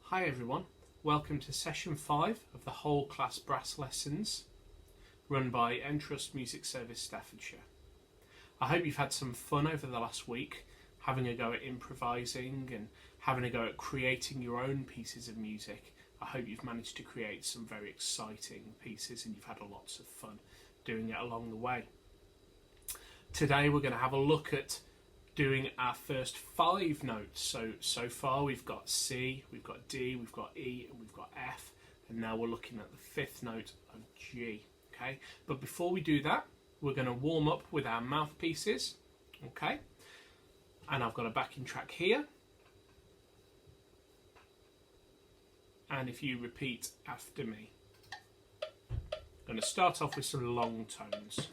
Hi everyone, welcome to session 5 of the whole class brass lessons run by Entrust Music Service Staffordshire. I hope you've had some fun over the last week having a go at improvising and having a go at creating your own pieces of music. I hope you've managed to create some very exciting pieces and you've had lots of fun doing it along the way. Today we're going to have a look at doing our first 5 notes. So far we've got C, we've got D, we've got E, and we've got F, and now we're looking at the 5th note of G. Okay, but before we do that, we're going to warm up with our mouthpieces. Okay, and I've got a backing track here, and if you repeat after me, I'm going to start off with some long tones.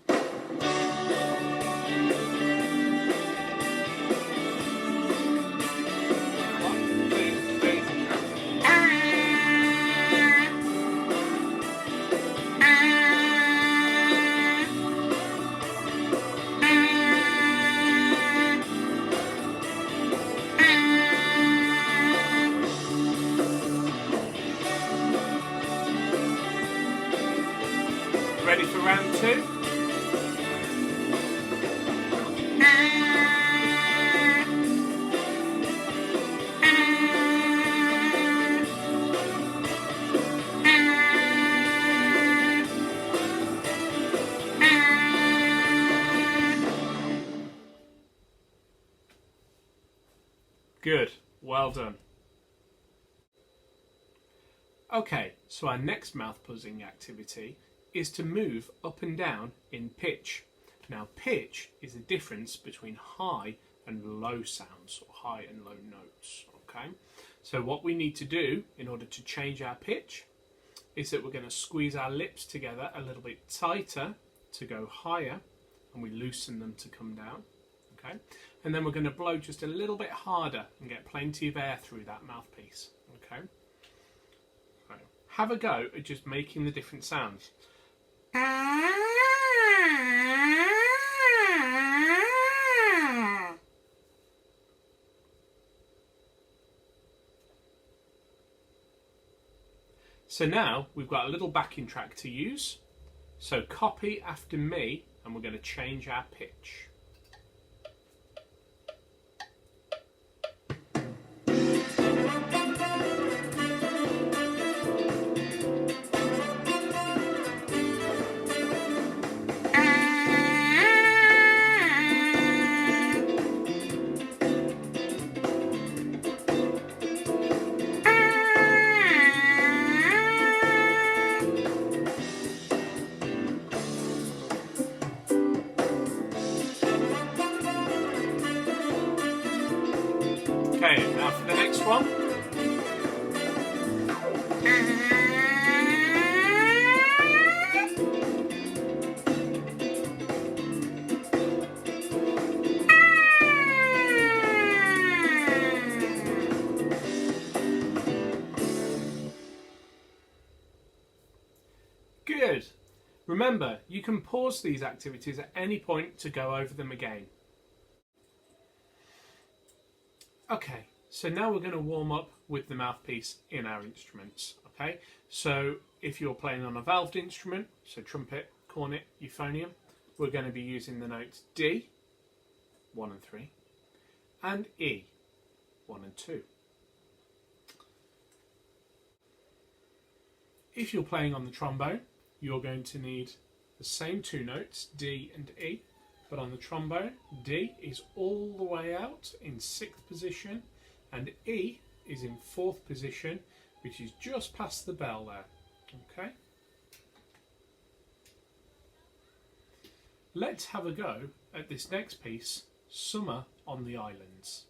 Ready for round 2? Good, well done. Okay, so our next mouth buzzing activity is to move up and down in pitch. Now, pitch is the difference between high and low sounds, or high and low notes. Okay, so what we need to do in order to change our pitch is that we're going to squeeze our lips together a little bit tighter to go higher, and we loosen them to come down. Okay, and then we're going to blow just a little bit harder and get plenty of air through that mouthpiece. Okay, so have a go at just making the different sounds. So now we've got a little backing track to use. So copy after me and we're going to change our pitch. Okay, now for the next one. Good. Remember, you can pause these activities at any point to go over them again. Okay, so now we're going to warm up with the mouthpiece in our instruments. Okay, so if you're playing on a valved instrument, so trumpet, cornet, euphonium, we're going to be using the notes D, 1 and 3, and E, 1 and 2. If you're playing on the trombone, you're going to need the same 2 notes, D and E. But on the trombone, D is all the way out in 6th position and E is in 4th position, which is just past the bell there. Okay? Let's have a go at this next piece, Summer on the Islands.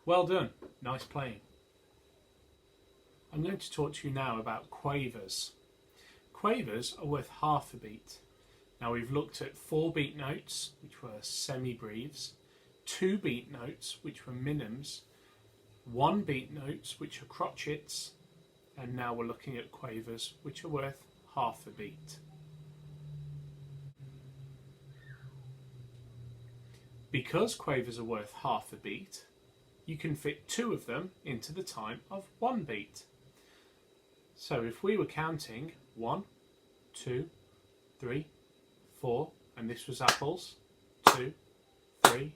Well done, nice playing. I'm going to talk to you now about quavers. Quavers are worth half a beat. Now we've looked at 4 beat notes, which were semi-breves, 2 beat notes, which were minims, 1 beat notes, which are crotchets, and now we're looking at quavers, which are worth half a beat. Because quavers are worth half a beat, you can fit 2 of them into the time of 1 beat. So if we were counting 1, 2, 3, 4, and this was apples, 2, 3,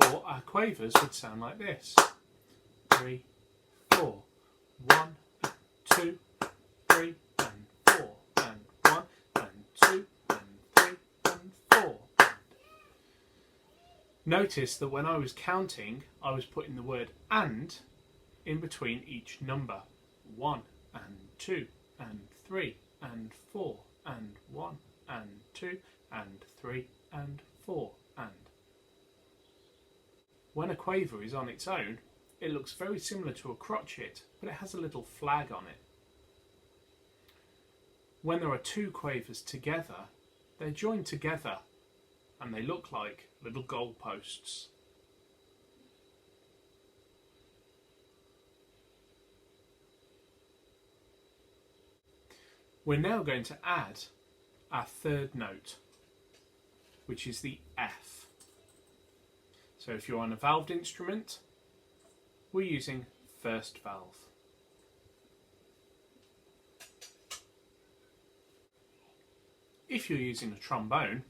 4, our quavers would sound like this. 3, 4, 1, 2, 3, and 4, and 1, and 2, and 3, and 4. Notice that when I was counting, I was putting the word "and" in between each number. 1, and 2, and 3, and 4, and 1, and 2, and 3, and 4, and. When a quaver is on its own, it looks very similar to a crotchet, but it has a little flag on it. When there are 2 quavers together, they're joined together and they look like little goalposts. We're now going to add our 3rd note, which is the F. So if you're on a valved instrument, we're using 1st valve. If you're using a trombone,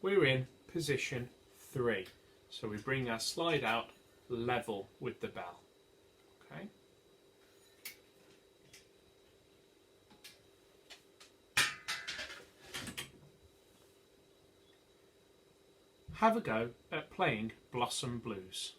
we're in position 3. So we bring our slide out level with the bell. Okay. Have a go at playing Blossom Blues.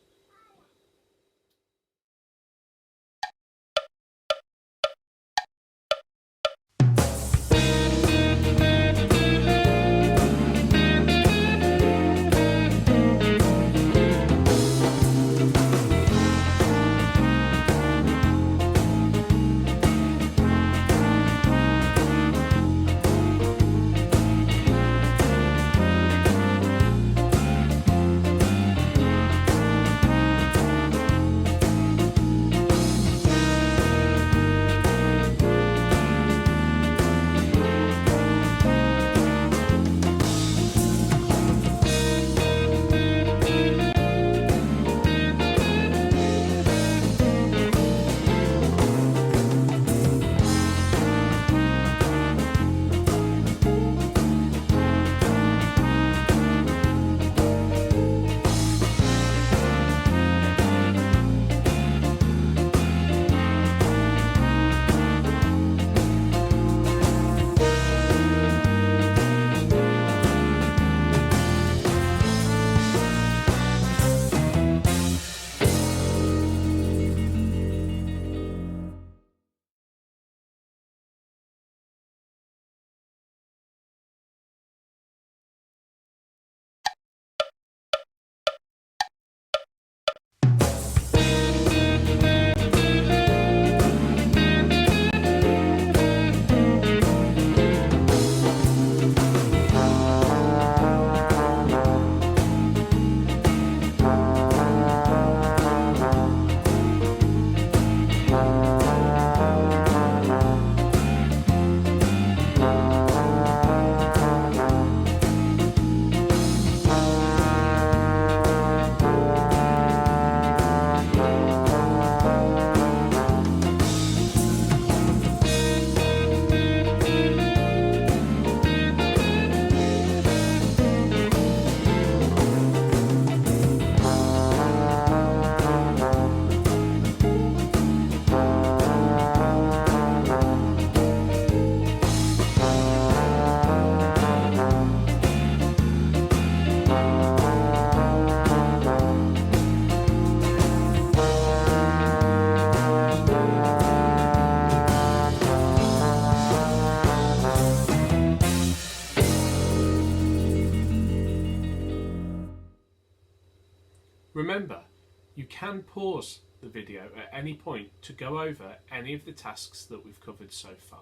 You can pause the video at any point to go over any of the tasks that we've covered so far.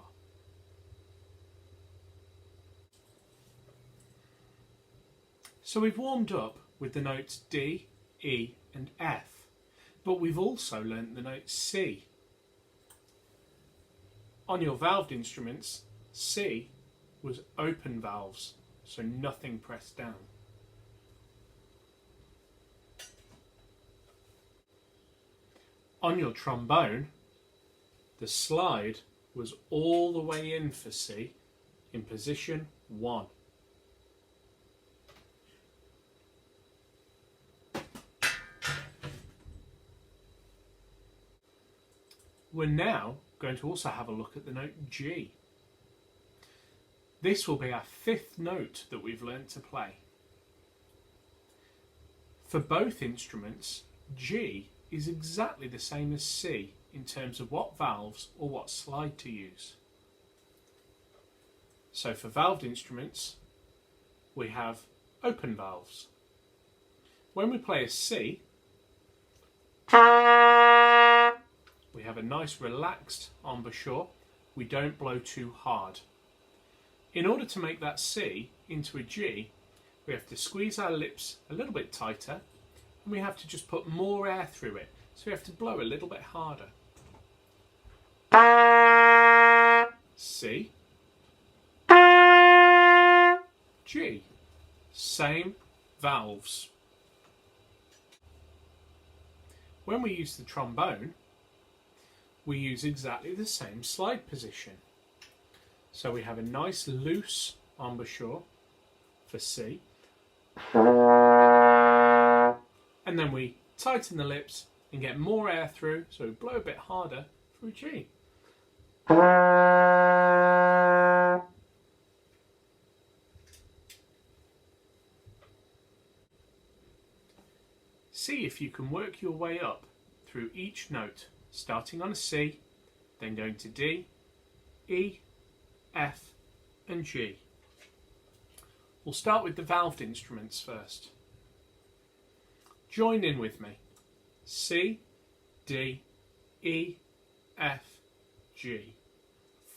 So we've warmed up with the notes D, E and F, but we've also learnt the note C. On your valved instruments, C was open valves, so nothing pressed down. On your trombone, the slide was all the way in for C in position 1. We're now going to also have a look at the note G. This will be our 5th note that we've learnt to play. For both instruments, G is exactly the same as C in terms of what valves or what slide to use. So for valved instruments, we have open valves. When we play a C, we have a nice relaxed embouchure. We don't blow too hard. In order to make that C into a G, we have to squeeze our lips a little bit tighter, and we have to just put more air through it. So we have to blow a little bit harder. C, G. Same valves. When we use the trombone, we use exactly the same slide position. So we have a nice loose embouchure for C, and then we tighten the lips and get more air through, so we blow a bit harder for a G. See if you can work your way up through each note, starting on a C, then going to D, E, F and G. We'll start with the valved instruments first. Join in with me. C, D, E, F, G.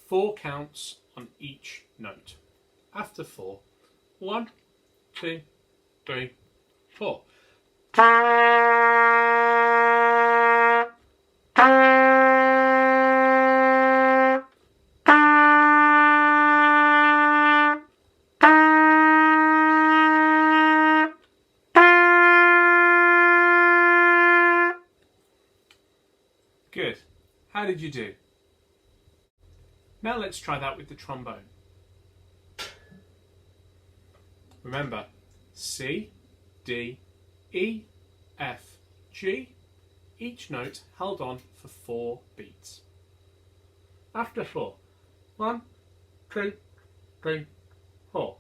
4 counts on each note. After 4, 1, 2, 3, 4. Good. How did you do? Now let's try that with the trombone. Remember, C, D, E, F, G, each note held on for 4 beats. After 4, 1, 2, 3, 4.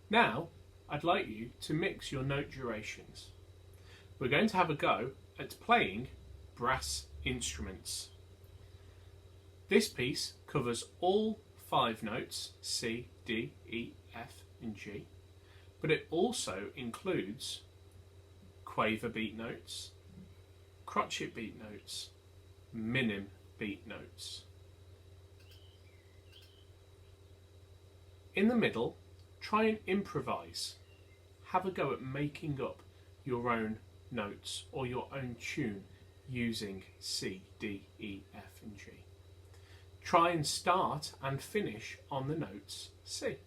Now, I'd like you to mix your note durations. We're going to have a go at playing brass instruments. This piece covers all 5 notes, C, D, E, F and G, but it also includes quaver beat notes, crotchet beat notes, minim beat notes. In the middle, try and improvise. Have a go at making up your own notes or your own tune using C, D, E, F and G. Try and start and finish on the notes C.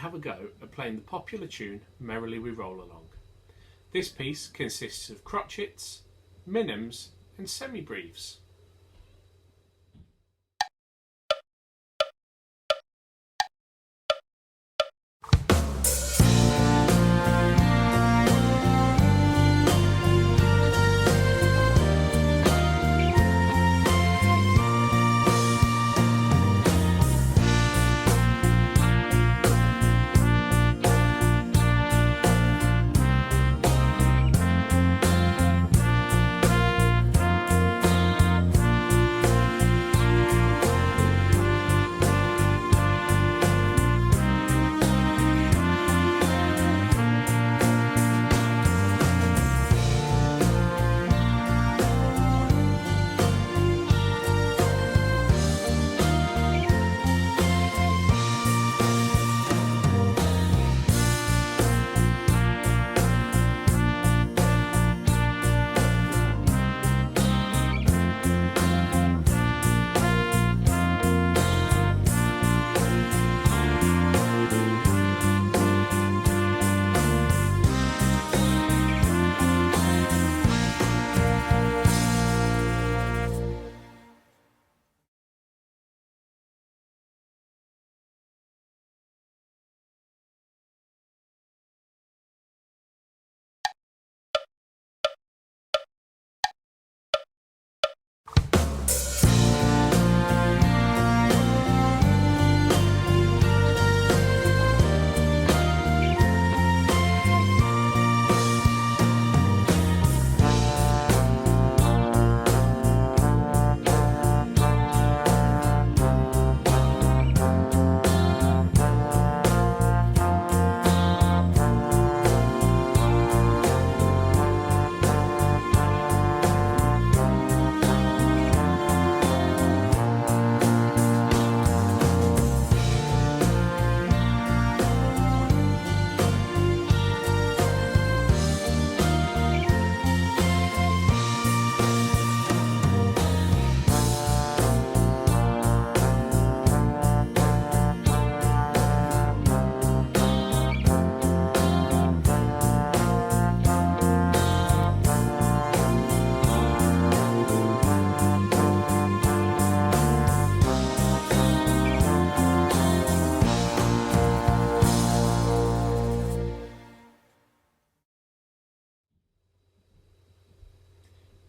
have a go at playing the popular tune Merrily We Roll Along. This piece consists of crotchets, minims and semi-breves.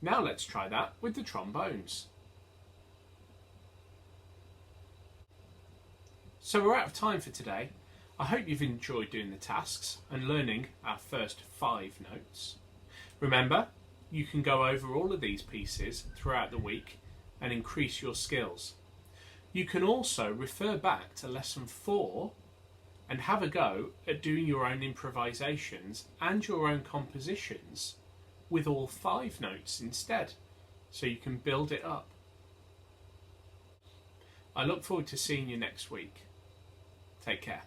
Now let's try that with the trombones. So we're out of time for today. I hope you've enjoyed doing the tasks and learning our first 5 notes. Remember, you can go over all of these pieces throughout the week and increase your skills. You can also refer back to lesson 4 and have a go at doing your own improvisations and your own compositions with all 5 notes instead, so you can build it up. I look forward to seeing you next week. Take care.